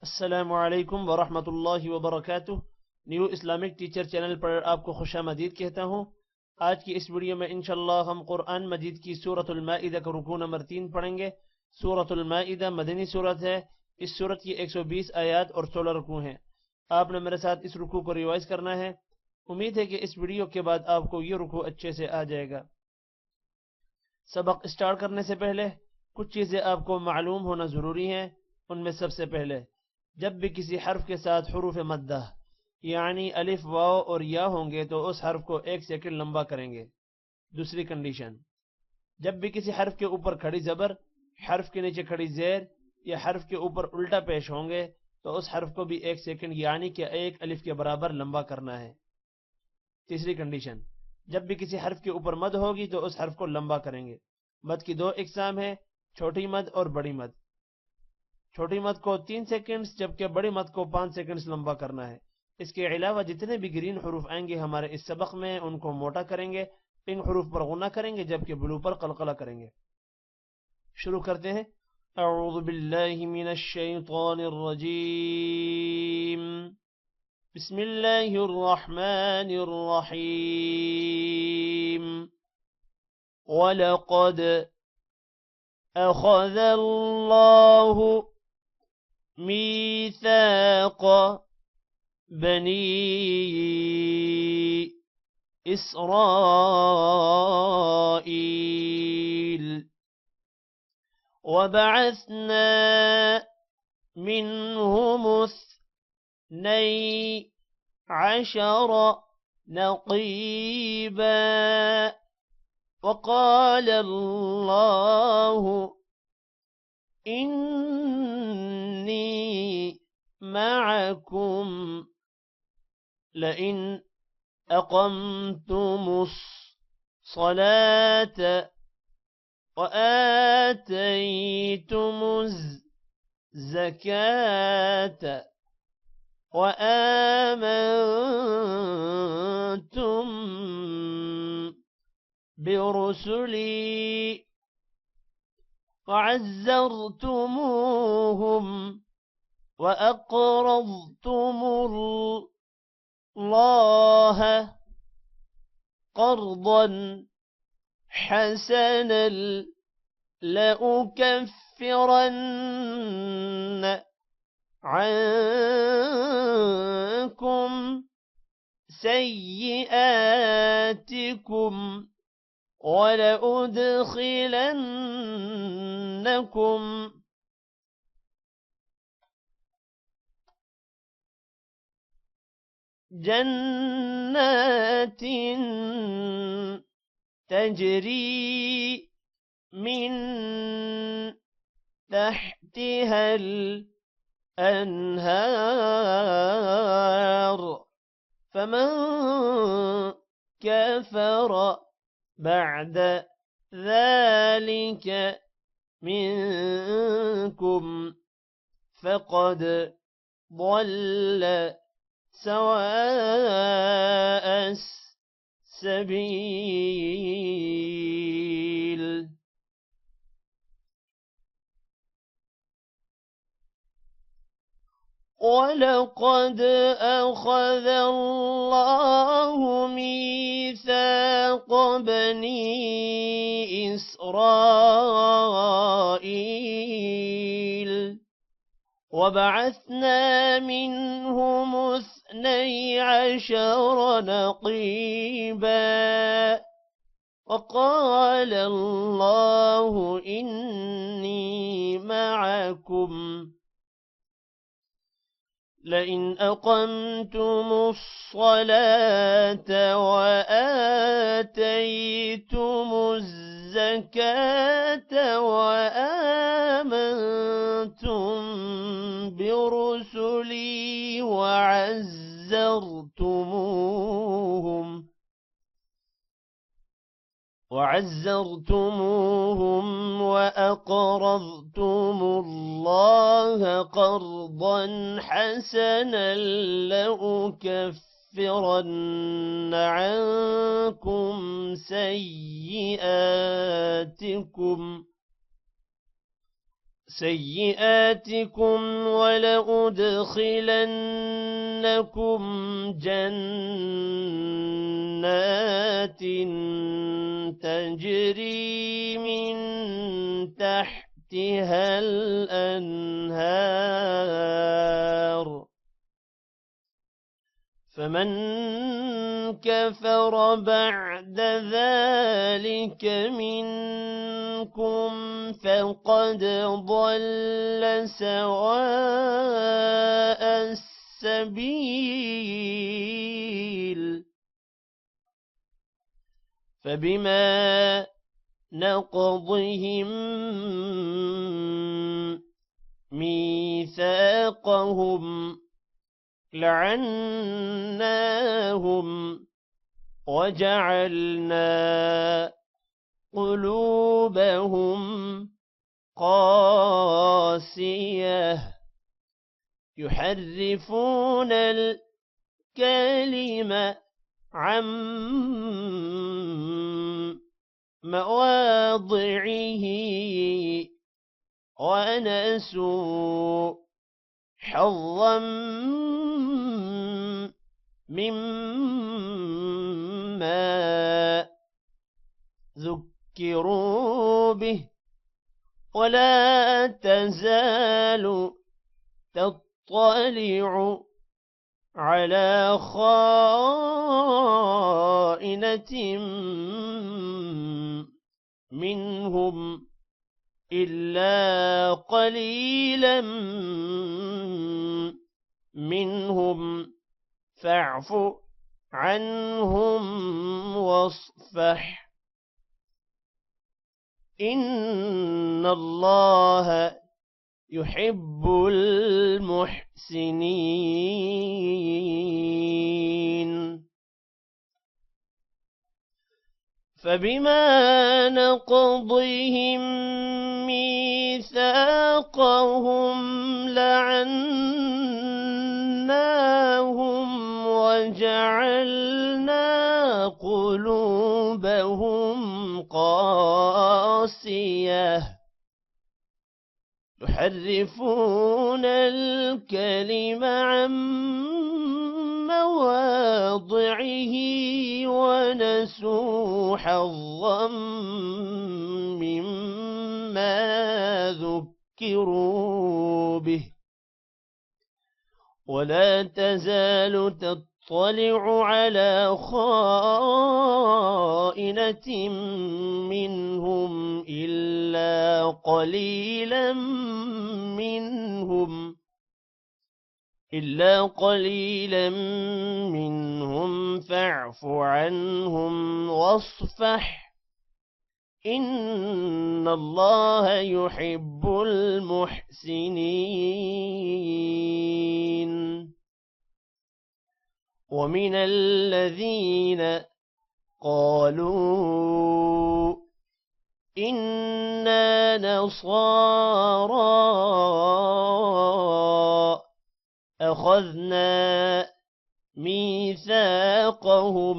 अस्सलामुअलैकुम वरहमतुल्लाहि वबरकातुह। न्यू इस्लामिक टीचर चैनल पर आपको खुशामदीद कहता हूँ। आज की इस वीडियो में इंशाअल्लाह हम कुरान मजीद की सूरतुल माइदा का रुकू नंबर 3 पढ़ेंगे। सूरतुल माइदा मदनी सूरत है। इस सूरत की 120 आयात और 16 रुकू हैं। आपने मेरे साथ इस रुकू को रिवाइज करना है। उम्मीद है कि इस वीडियो के बाद आपको ये रुकू अच्छे से आ जाएगा। सबक स्टार्ट करने से पहले कुछ चीज़ें आपको मालूम होना ज़रूरी है। उनमें सबसे पहले, जब भी किसी हर्फ के साथ हुरूफ मद्दा यानी अलिफ वाव और या होंगे तो उस हर्फ को 1 सेकंड लंबा करेंगे। दूसरी कंडीशन, जब भी किसी हर्फ के ऊपर खड़ी जबर, हर्फ के नीचे खड़ी जेर या हर्फ के ऊपर उल्टा पेश होंगे तो उस हर्फ को भी 1 सेकंड यानी कि 1 अलिफ के बराबर लंबा करना है। तीसरी कंडीशन, जब भी किसी हर्फ के ऊपर मद होगी तो उस हर्फ को लंबा करेंगे। मद की 2 इकसाम है, छोटी मद और बड़ी मद। छोटी मद को 3 सेकंड्स जबकि बड़ी मद को 5 सेकंड्स लंबा करना है। इसके अलावा जितने भी ग्रीन हरूफ आएंगे हमारे इस सबक में उनको मोटा करेंगे, पिंक हरूफ पर गुना करेंगे जबकि ब्लू पर कलकला करेंगे। शुरू करते हैं। अऊज़ु बिल्लाहि मिनश शैतानिर रजीम। बिस्मिल्लाहिर रहमानिर रहीम। वलक़द अख़ज़ल्लाहु मीसाक़ बनी इस्राईल वबअस्ना मिन्हुम इस्नई अशर नक़ीबा वक़ाल अल्लाहु इन्नी मअकुम लइन अक़मतुमुस्सलात वआतयतुमुज़्ज़कात वआमनतुम बिरुसुली वअज़्ज़रतुमूहुम वअक़रज़तुम الله قرضا حسنا لأكفرن عنكم سيئاتكم ولأدخلنكم جنات تجري من تحتها الأنهار فمن كفر بعد ذلك منكم فقد ضل سواء السبيل ولقد أخذ الله ميثاق بني إسرائيل وبعثنا منهم 12 نقيبا وقال الله إني معكم لئن أقمتم الصلاة وآتيتم الزكاة وآمنتم برسلي وعزرتموهم وأقرضتم الله قرضا حسنا لأكفرن عنكم سيئاتكم سيئاتكم ولأدخلنكم جنات تجري من تحتها الأنهار فمن كفر بعد ذلك منكم فقد ضل سواء السبيل فبما نقضهم ميثاقهم لعناهم وجعلنا قلوبهم قاسية يحرفون الكلم عن مواضعه ونسوا حظا مما ذكروا به ولا تزال تطلع على خائنة منهم إلا قليلا منهم فاعف عنهم واصفح إن الله يحب المحسنين فبما نقضهم ميثاقهم لعناهم وجعلنا قلوبهم قاسية يحرفون الكلم عن مواضعه ونسوا حظا مما ذكروا به ولا تزال تطلع على خائنة منهم إلا قليلا منهم فاعف عنهم واصفح إن الله يحب المحسنين ومن الذين قالوا إنا نصارى أخذنا ميثاقهم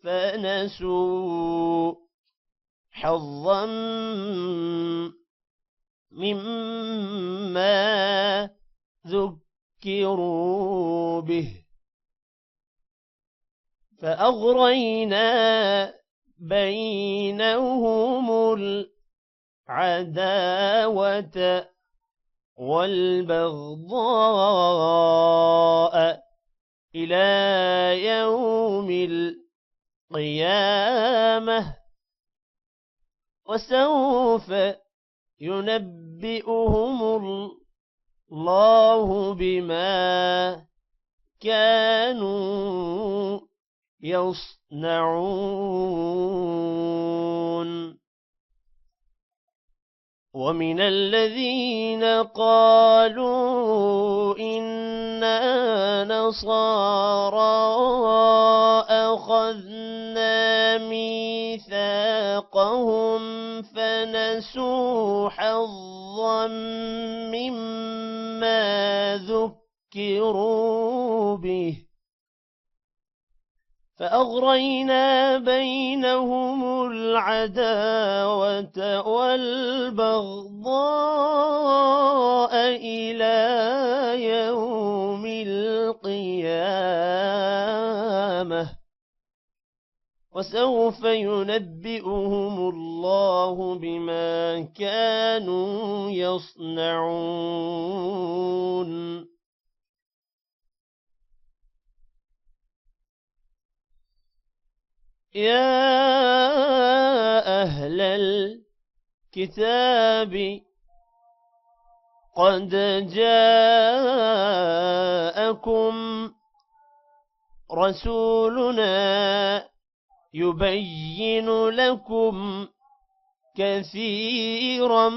فنسوا حظا مما ذكروا به فأغرينا بينهم العداوة والبغضاء إلى يوم القيامة وسوف ينبئهم الله بما كانوا يصنعون ومن الذين قالوا إنا نصارى أخذنا ميثاقهم فنسوا حظا مما ذكروا به فأغرينا بينهم العداوة والبغضاء إلى يوم القيامة وسوف ينبئهم الله بما كانوا يصنعون. يا أهل الكتاب قد جاءكم رسولنا يبين لكم كثيرا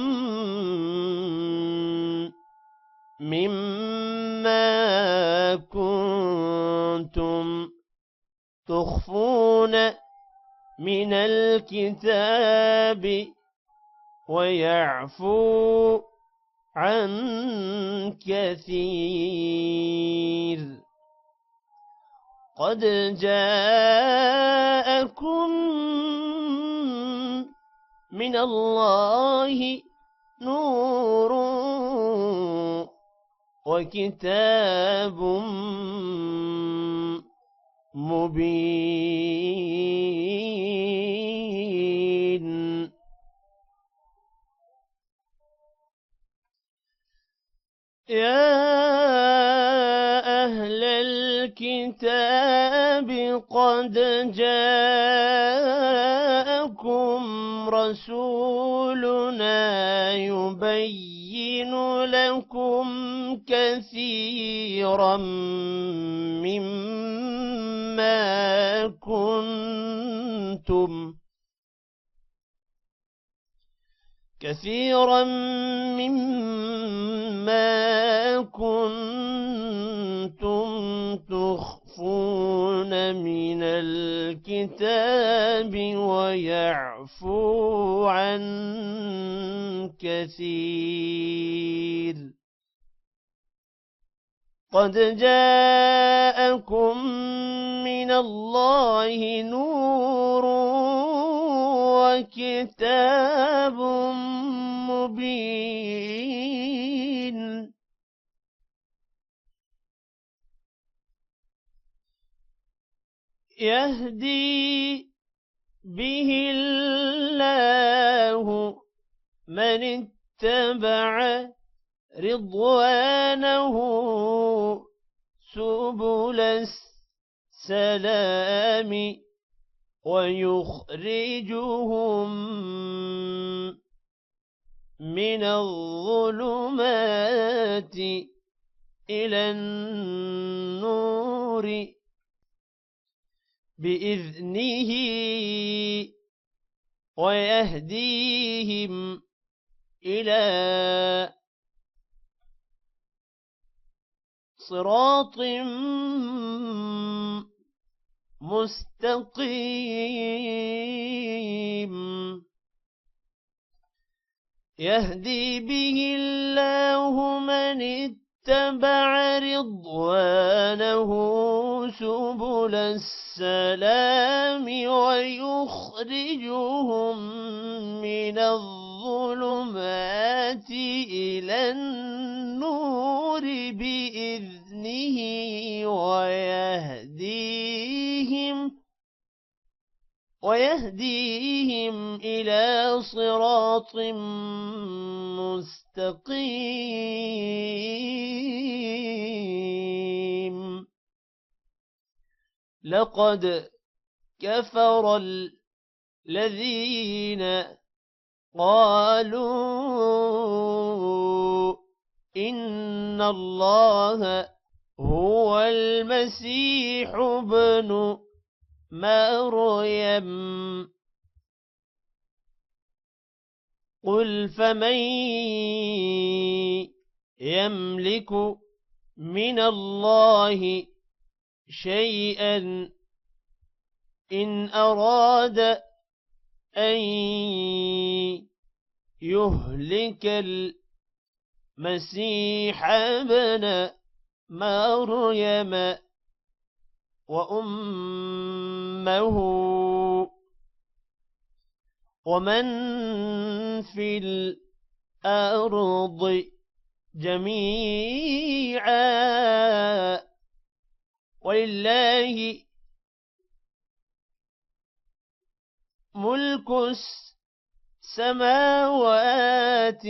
مما كنتم تخفون من الكتاب ويعفو عن كثير. قد جاءكم من الله نور وكتاب مبين. يا أهل الكتاب قد جاءكم رسولنا يبين لكم كثيرا مما كنتم تخفون من الكتاب ويعفو عن كثير. قد جاءكم من الله نور وكتاب مبين. يهدي به الله من اتبع رضوانه سبل السلام ويخرجهم من الظلمات إلى النور بإذنه ويهديهم إلى صراط مستقيم. يهدي به الله من اتبع رضوانه سبل السلام ويخرجهم من الظلمات إلى النور بإذنه ويهديهم إلى صراط مستقيم. لقد كفر الذين قالوا إن الله هو المسيح ابن مريم قل فمن يملك من الله شيئا إن أراد أن يهلك المسيح ابن مريم وأمه ومن في الأرض جميعا ولله ملك السماوات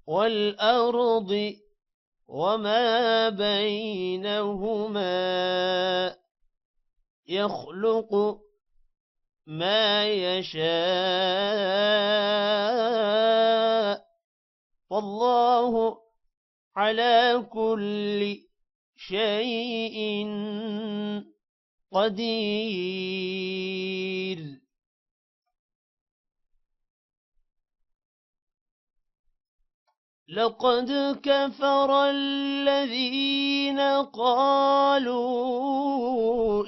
والأرض وما بينهما يخلق ما يشاء والله على كل شيء قدير. لقد كفر الذين قالوا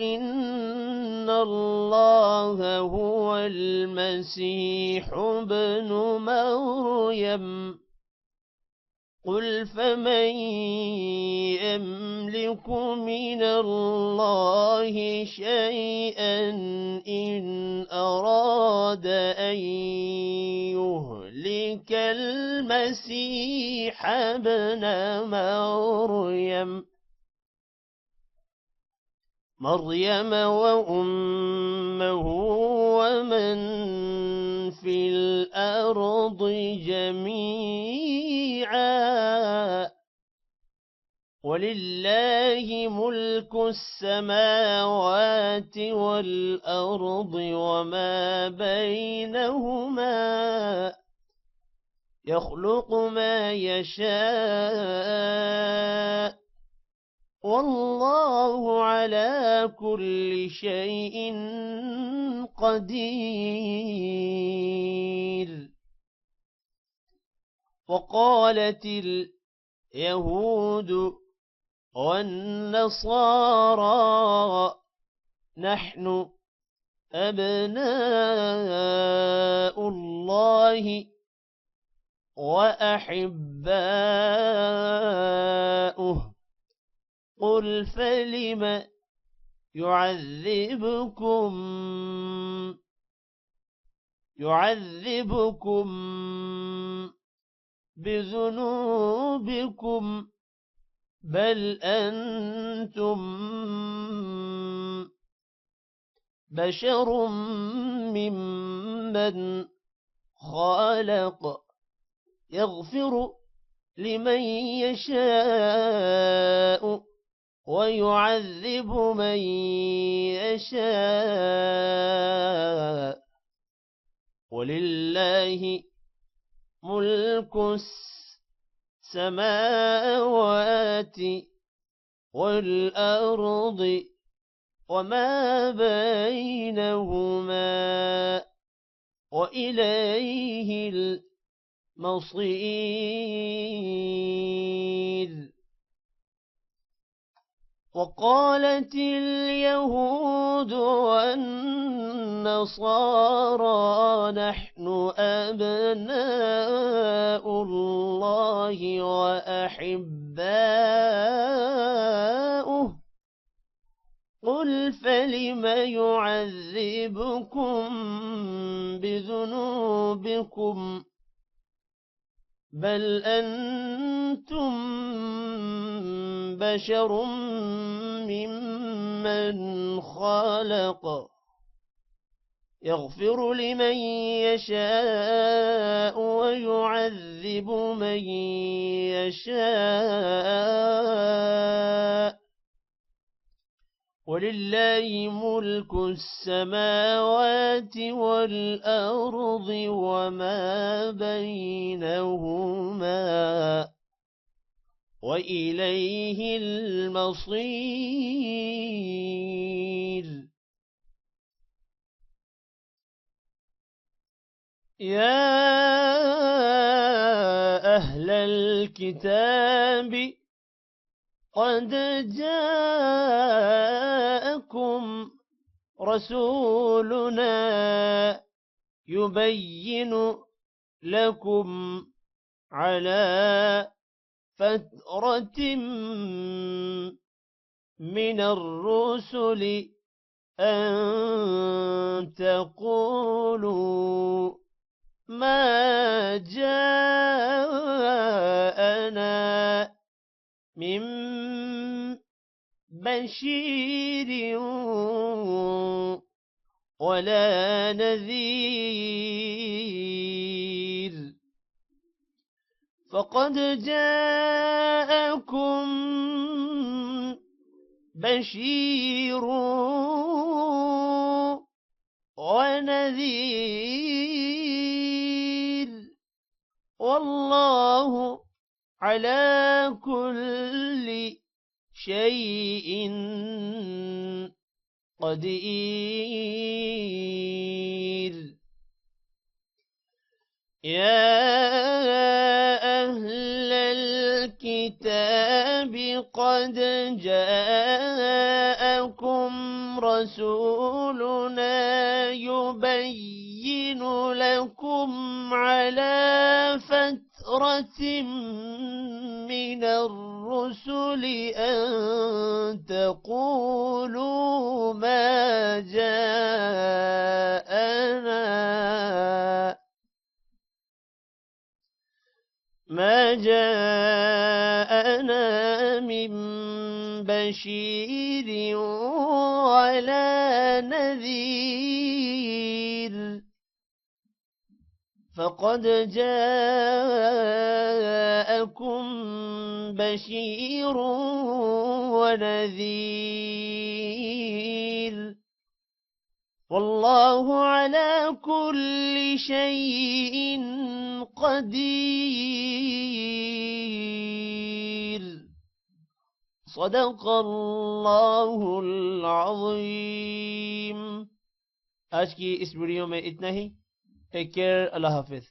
إن الله هو المسيح ابن مريم قل فمن يملك من الله شيئا إن أراد أن يهلك المسيح ابن مريم وأمه ومن في الأرض جميعا ولله ملك السماوات والأرض وما بينهما يخلق ما يشاء والله على كل شيء قدير. وقالت اليهود والنصارى نحن أبناء الله وأحباؤه قل فلم يعذبكم بذنوبكم بل أنتم بشر ممن خلق يغفر لمن يشاء ويعذب من يشاء ولله ملك السماوات والأرض وما بينهما وإليه المصير. وقالت اليهود والنصارى نحن أبناء الله وأحباؤه قل فلم يعذبكم بذنوبكم بل أنتم بشر ممن خلق يغفر لمن يشاء ويعذب من يشاء ولله ملك السماوات والأرض وما بينهما وإليه المصير. يا أهل الكتاب قد جاءكم رسولنا يبين لكم على فترة من الرسل أن تقولوا ما جاءنا من بشير ولا نذير فقد جاءكم بشير ونذير والله على كل شيء قدير يا أهل الكتاب قد جاءكم رسولنا يبين لكم على فترة من الرسل أن تقولوا ما جاءنا من بشير ولا نذير فقد جاءكم بشير ونذير والله على كل شيء قدير صدق الله العظيم। आज की इस वीडियो में इतना ही। टेक केयर, अल्लाह हाफिज।